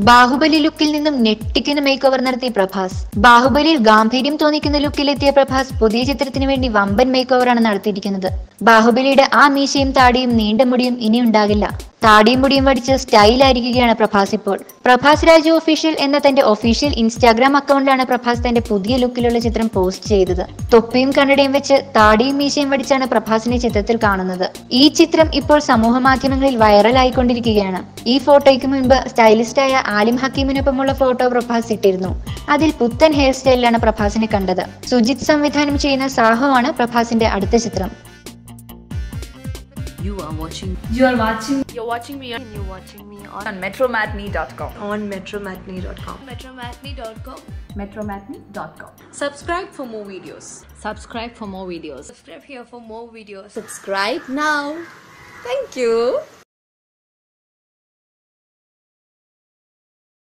ബാഹുബലി ലുക്കിൽ നിന്നും ഞെട്ടിക്കുന്ന മേക്ക് ഓവർ നടത്തിയ പ്രഭാസ്. ബാഹുബലിയിൽ ഗാംഭീര്യം തോന്നിക്കുന്ന ലുക്കിലെത്തിയ പ്രഭാസ് പുതിയ ചിത്രത്തിന് വേണ്ടി വമ്പൻ മേക്ക് ഓവറാണ് നടത്തിയിരിക്കുന്നത്. ബാഹുബലിയുടെ ആ മീശയും താടിയും നീണ്ട മുടിയും ഇനി ഉണ്ടാകില്ല. താടിയും മുടിയും വടിച്ച് സ്റ്റൈലായിരിക്കുകയാണ് പ്രഭാസ് ഇപ്പോൾ. പ്രഭാസ് രാജു ഒഫീഷ്യൽ എന്ന തന്റെ ഒഫീഷ്യൽ ഇൻസ്റ്റാഗ്രാം അക്കൗണ്ടിലാണ് പ്രഭാസ് തന്റെ പുതിയ ലുക്കിലുള്ള ചിത്രം പോസ്റ്റ് ചെയ്തത്. തൊപ്പിയും കണ്ണടയും വെച്ച് താടിയും മീശയും വടിച്ചാണ് പ്രഭാസിനെ ചിത്രത്തിൽ കാണുന്നത്. ഈ ചിത്രം ഇപ്പോൾ സമൂഹ മാധ്യമങ്ങളിൽ വൈറലായിക്കൊണ്ടിരിക്കുകയാണ്. ഈ ഫോട്ടോയ്ക്ക് മുൻപ് സ്റ്റൈലിസ്റ്റായ ആലിം ഹക്കീമിനൊപ്പമുള്ള ഫോട്ടോ പ്രഭാസ് ഇട്ടിരുന്നു. അതിൽ പുത്തൻ ഹെയർ സ്റ്റൈലിലാണ് പ്രഭാസിനെ കണ്ടത്. സുജിത് സംവിധാനം ചെയ്യുന്ന സാഹോ ആണ് പ്രഭാസിന്റെ അടുത്ത ചിത്രം. You're watching me on metromatney.com. metromatney.com. Subscribe for more videos. Subscribe for more videos. Subscribe here for more videos. Subscribe now. Thank you.